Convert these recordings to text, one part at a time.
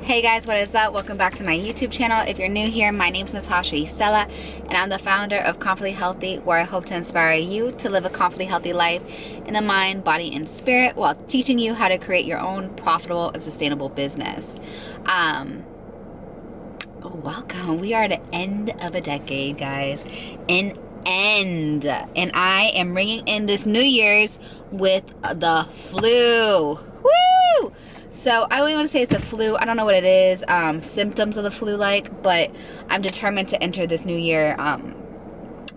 Hey guys, what is up? Welcome back to my YouTube channel. If you're new here, my name is Natasha Isela, and I'm the founder of Confidently Healthy, where I hope to inspire you to live a confidently healthy life in the mind, body, and spirit, while teaching you how to create your own profitable and sustainable business. Welcome. We are at the end of a decade, guys. And I am ringing in this New Year's with the flu. Woo! So I don't even want to say it's a flu. I don't know what it is, symptoms of the flu-like, but I'm determined to enter this new year on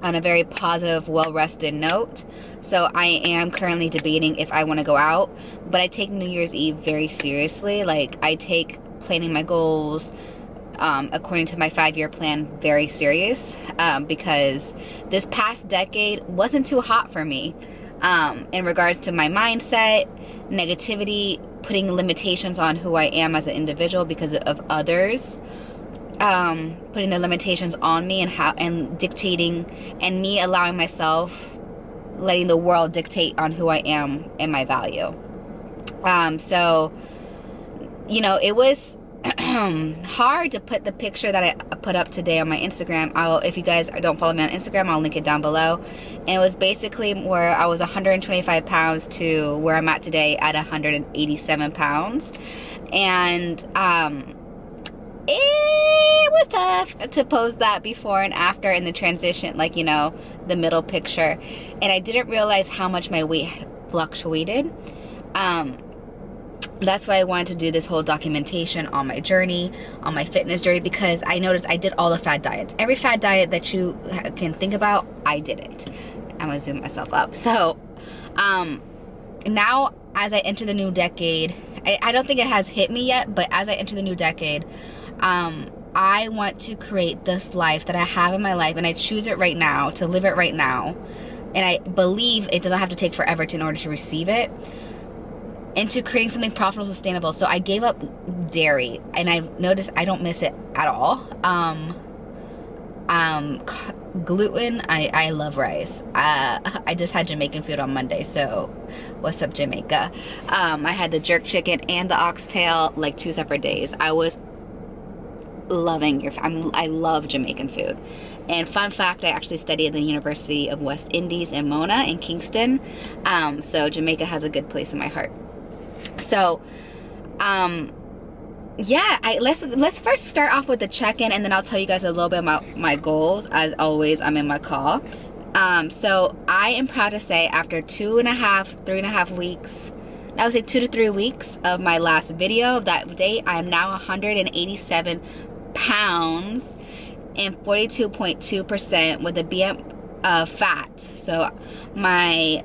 a very positive, well-rested note. So I am currently debating if I want to go out, but I take New Year's Eve very seriously. Like, I take planning my goals according to my 5-year plan very serious, because this past decade wasn't too hot for me in regards to my mindset, negativity, putting limitations on who I am as an individual because of others, putting the limitations on me and dictating, and me allowing myself, letting the world dictate on who I am and my value. So, you know, it was hard to put the picture that I put up today on my Instagram. If you guys don't follow me on Instagram, I'll link it down below. And it was basically where I was 125 pounds to where I'm at today at 187 pounds. And it was tough to post that before and after in the transition, like, you know, the middle picture. And I didn't realize how much my weight fluctuated. That's why I wanted to do this whole documentation on my journey, on my fitness journey, because I noticed I did all the fad diets. Every fad diet that you can think about, I did it. I'm gonna zoom myself up. So now as I enter the new decade, I don't think it has hit me yet, but as I enter the new decade, I want to create this life that I have in my life, and I choose it right now, to live it right now. And I believe it doesn't have to take forever in order to receive it, into creating something profitable, sustainable. So I gave up dairy, and I've noticed I don't miss it at all. Gluten, I love rice. I just had Jamaican food on Monday, so what's up, Jamaica? I had the jerk chicken and the oxtail, like 2 separate days. I was loving I love Jamaican food. And fun fact, I actually studied at the University of West Indies in Mona in Kingston. So Jamaica has a good place in my heart. So, yeah, let's first start off with the check-in, and then I'll tell you guys a little bit about my goals. As always, I'm in my call. So I am proud to say, after 3.5 weeks, I would say 2 to 3 weeks of my last video of that date, I am now 187 pounds and 42.2% with a BM fat. So my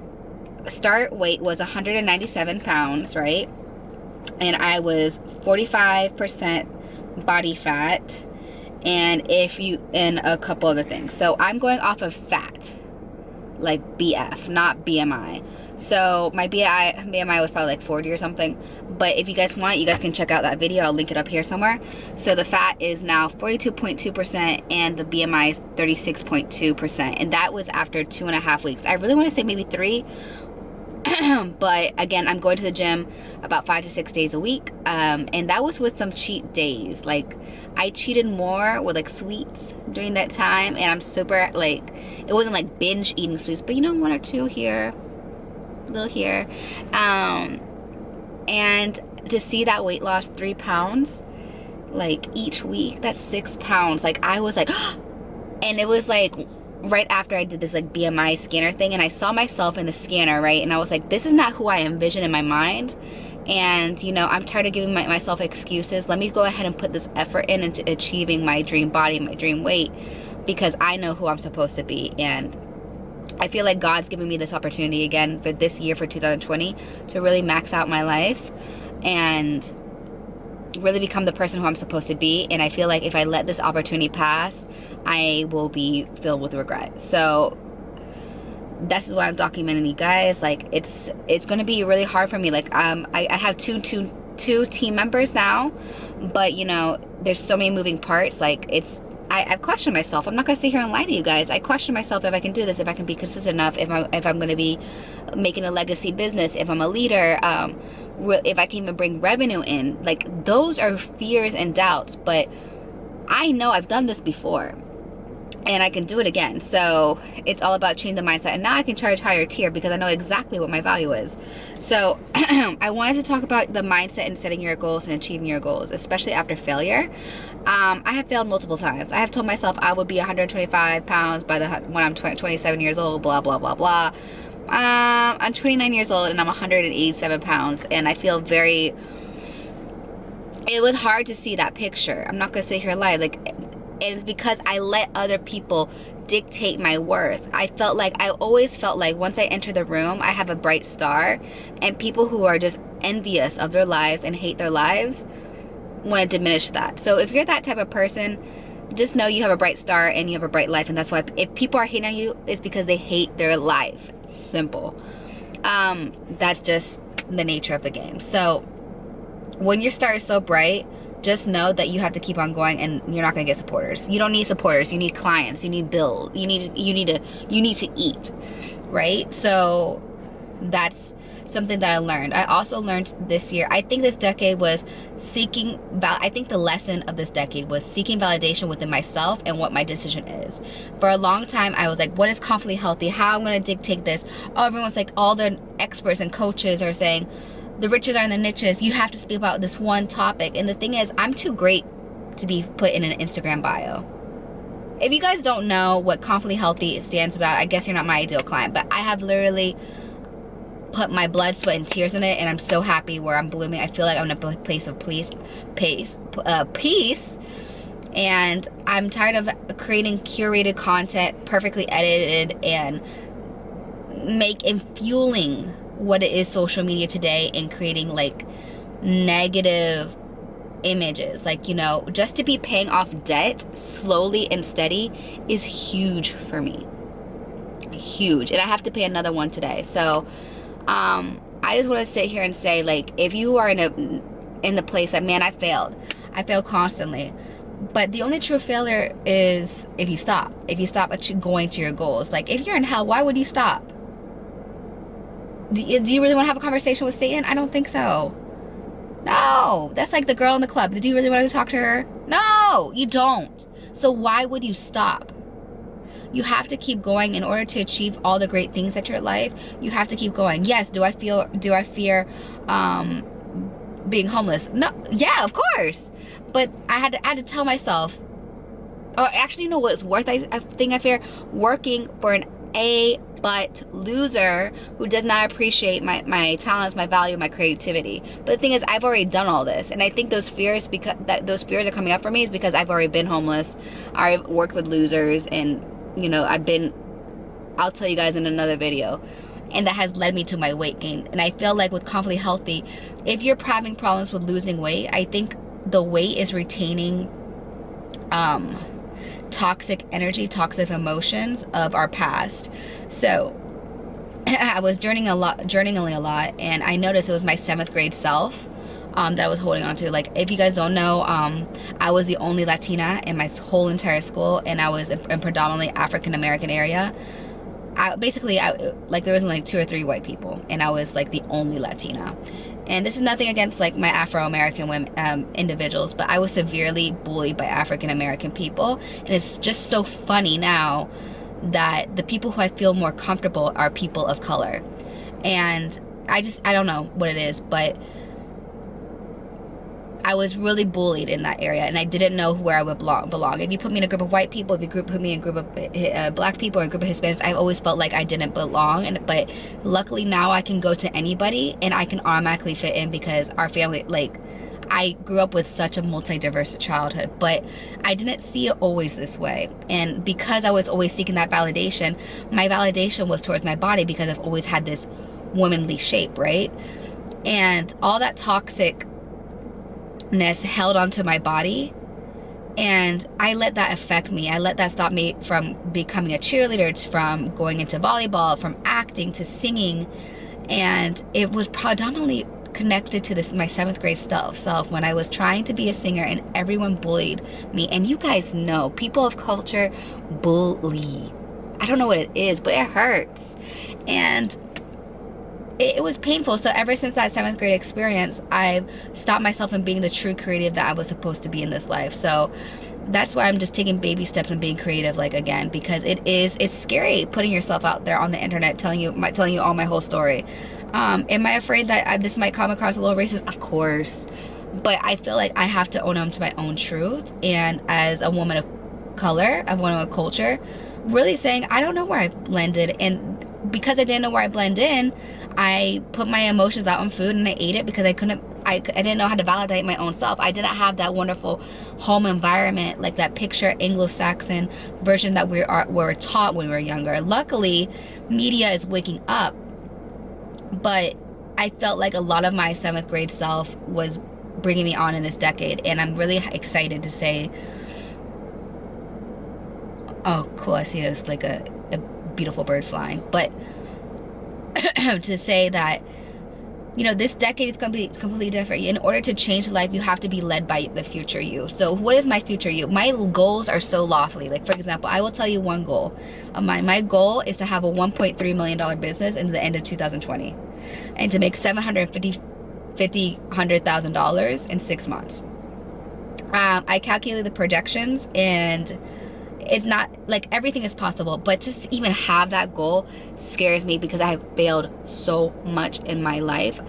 start weight was 197 pounds, right? And I was 45% body fat, and a couple other things. So I'm going off of fat, like BF, not BMI. So my BMI was probably like 40 or something. But if you guys want, you guys can check out that video. I'll link it up here somewhere. So the fat is now 42.2% and the BMI is 36.2%. And that was after 2.5 weeks. I really want to say maybe 3. But again, I'm going to the gym about 5 to 6 days a week, and that was with some cheat days. Like, I cheated more with like sweets during that time, and I'm super, like, it wasn't like binge eating sweets, but you know, 1 or 2 here, a little here, and to see that weight loss, 3 pounds like each week, that's 6 pounds. Like, I was like and it was like right after I did this like BMI scanner thing, and I saw myself in the scanner, right? And I was like, this is not who I envision in my mind. And, you know, I'm tired of giving myself excuses. Let me go ahead and put this effort into achieving my dream body, my dream weight, because I know who I'm supposed to be. And I feel like God's giving me this opportunity again for this year, for 2020, to really max out my life and really become the person who I'm supposed to be. And I feel like if I let this opportunity pass, I will be filled with regret. So this is why I'm documenting you guys. Like, it's going to be really hard for me. Like, I have two team members now, but you know, there's so many moving parts. Like, I've questioned myself. I'm not gonna sit here and lie to you guys. I question myself if I can do this, if I can be consistent enough, if I'm gonna be making a legacy business, if I'm a leader, if I can even bring revenue in. Like, those are fears and doubts, but I know I've done this before and I can do it again. So it's all about changing the mindset, and now I can charge higher tier because I know exactly what my value is. So I wanted to talk about the mindset and setting your goals and achieving your goals, especially after failure. I have failed multiple times. I have told myself I would be 125 pounds when I'm 27 years old, blah blah blah blah. I'm 29 years old and I'm 187 pounds, and I feel very, it was hard to see that picture. I'm not gonna sit here and lie. Like, and it's because I let other people dictate my worth. I always felt like once I enter the room, I have a bright star, and people who are just envious of their lives and hate their lives want to diminish that. So if you're that type of person, just know you have a bright star and you have a bright life, and that's why if people are hating on you, it's because they hate their life. Simple. That's just the nature of the game. So when your star is so bright, just know that you have to keep on going, and you're not going to get supporters. You don't need supporters. You need clients. You need bills. You need to eat, right? So that's something that I learned. I also learned this year, I think this decade was I think the lesson of this decade was seeking validation within myself and what my decision is. For a long time, I was like, what is confidently healthy? How I'm going to dictate this? Oh, everyone's like, all the experts and coaches are saying, the riches are in the niches. You have to speak about this one topic. And the thing is, I'm too great to be put in an Instagram bio. If you guys don't know what confidently healthy stands about, I guess you're not my ideal client. But I have literally put my blood, sweat, and tears in it, and I'm so happy where I'm blooming. I feel like I'm in a place of peace. And I'm tired of creating curated content, perfectly edited, and fueling what it is social media today, and creating like negative images. Like, you know, just to be paying off debt slowly and steady is huge for me. Huge. And I have to pay another one today. So I just want to sit here and say, like, if you are in the place that, man, I failed constantly, but the only true failure is if you stop going to your goals. Like, if you're in hell, why would you stop? Do you really want to have a conversation with Satan? I don't think so. No, that's like the girl in the club. Did you really want to talk to her? No, you don't. So why would you stop? You have to keep going in order to achieve all the great things at your life. You have to keep going. Yes, do I fear being homeless? No, yeah, of course. But I had to tell myself, oh, actually, you know what it's worth? I think I fear working for an but loser who does not appreciate my talents, my value, my creativity. But the thing is, I've already done all this, and I think those fears are coming up for me is because I've already been homeless. I've worked with losers, and you know, I'll tell you guys in another video, and that has led me to my weight gain. And I feel like with Confidently Healthy, if you're having problems with losing weight, I think the weight is retaining toxic energy, toxic emotions of our past. So I was journaling a lot, and I noticed it was my 7th grade self that I was holding on to. Like, if you guys don't know, I was the only Latina in my whole entire school, and I was in predominantly African American area. Like, there wasn't like 2 or 3 white people, and I was like the only Latina. And this is nothing against like my Afro-American women, individuals, but I was severely bullied by African-American people. And it's just so funny now that the people who I feel more comfortable are people of color. And I don't know what it is, but I was really bullied in that area, and I didn't know where I would belong. If you put me in a group of white people, if you put me in a group of black people, or a group of Hispanics, I've always felt like I didn't belong. But luckily now I can go to anybody and I can automatically fit in, because our family, like, I grew up with such a multi-diverse childhood, but I didn't see it always this way. And because I was always seeking that validation, my validation was towards my body, because I've always had this womanly shape, right? And all that toxic held onto my body, and I let that affect me. I let that stop me from becoming a cheerleader, from going into volleyball, from acting to singing. And it was predominantly connected to my 7th grade self, when I was trying to be a singer and everyone bullied me. And you guys know, people of culture bully. I don't know what it is, but it hurts. And it was painful. So ever since that 7th grade experience, I've stopped myself from being the true creative that I was supposed to be in this life. So that's why I'm just taking baby steps and being creative, like, again, because it's scary putting yourself out there on the internet, telling you all my whole story. Am I afraid that this might come across a little racist? Of course. But I feel like I have to own up to my own truth. And as a woman of color, a woman of culture, really saying, I don't know where I blended. And because I didn't know where I blend in, I put my emotions out on food and I ate it because I didn't know how to validate my own self. I didn't have that wonderful home environment, like that picture Anglo-Saxon version that we were taught when we were younger. Luckily, media is waking up, but I felt like a lot of my 7th grade self was bringing me on in this decade, and I'm really excited to say, oh cool, I see it's like a beautiful bird flying, but to say that, you know, this decade is going to be completely different. In order to change life, you have to be led by the future you. So what is my future you? My goals are so lofty. Like, for example, I will tell you one goal of mine. My goal is to have a $1.3 million business in the end of 2020 and to make $100,000 in 6 months. I calculated the projections, and it's not like everything is possible, but just even have that goal scares me because I have failed so much in my life.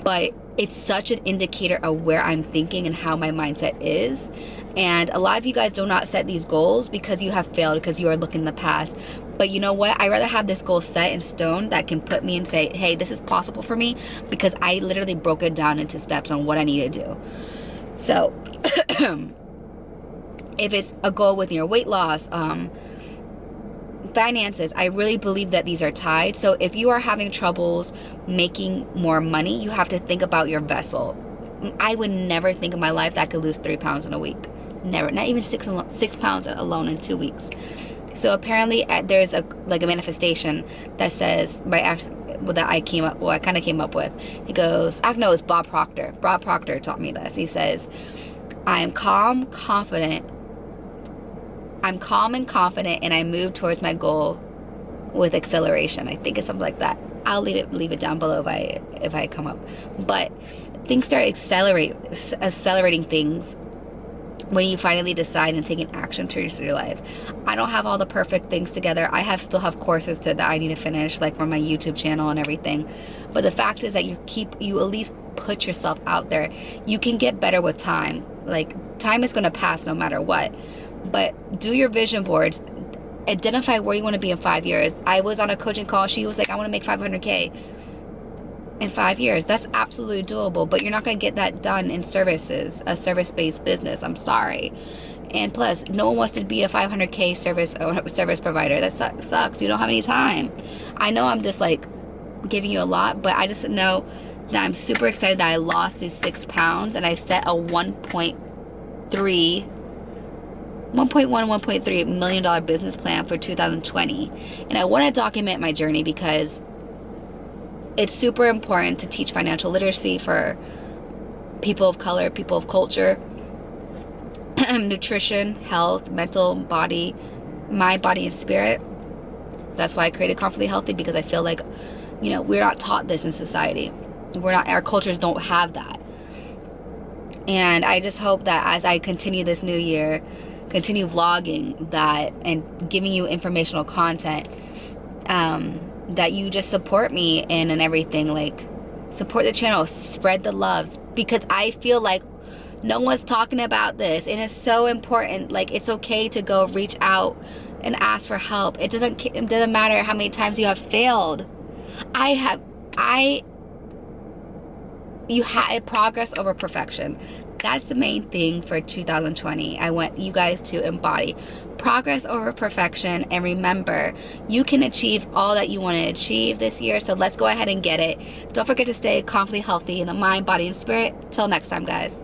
But it's such an indicator of where I'm thinking and how my mindset is. And a lot of you guys do not set these goals because you have failed, because you are looking in the past. But you know what? I'd rather have this goal set in stone that can put me and say, hey, this is possible for me, because I literally broke it down into steps on what I need to do. So if it's a goal with your weight loss, finances, I really believe that these are tied. So if you are having troubles making more money, you have to think about your vessel. I would never think in my life that I could lose 3 pounds in a week. Never. Not even 6 pounds alone in 2 weeks. So apparently there's a manifestation that says, that I kind of came up with. He goes, I know it's Bob Proctor. Bob Proctor taught me this. He says, I am calm, confident. I'm calm and confident, and I move towards my goal with acceleration. I think it's something like that. I'll leave it down below if I come up. But things start accelerating things when you finally decide and take an action towards your life. I don't have all the perfect things together. I still have courses that I need to finish, like for my YouTube channel and everything. But the fact is that you at least put yourself out there. You can get better with time. Like, time is going to pass no matter what. But do your vision boards. Identify where you want to be in 5 years. I was on a coaching call. She was like, I want to make $500K in 5 years. That's absolutely doable, but you're not going to get that done in services, a service-based business. I'm sorry. And plus, no one wants to be a $500K service provider. That sucks. You don't have any time. I know I'm just like giving you a lot, but I just know that I'm super excited that I lost these 6 pounds, and I set a $1.3 million business plan for 2020. And I want to document my journey because it's super important to teach financial literacy for people of color, people of culture, nutrition, health, mental, body, mind, body, and spirit. That's why I created Confidently Healthy, because I feel like, you know, we're not taught this in society. Our cultures don't have that. And I just hope that as I continue this new year, continue vlogging that and giving you informational content, that you just support me and everything. Like, support the channel, spread the love, because I feel like no one's talking about this, and it's so important. Like, it's okay to go reach out and ask for help. It doesn't matter how many times you have failed. You had progress over perfection. That's the main thing for 2020. I want you guys to embody progress over perfection. And remember, you can achieve all that you want to achieve this year. So let's go ahead and get it. Don't forget to stay confidently healthy in the mind, body, and spirit. Till next time, guys.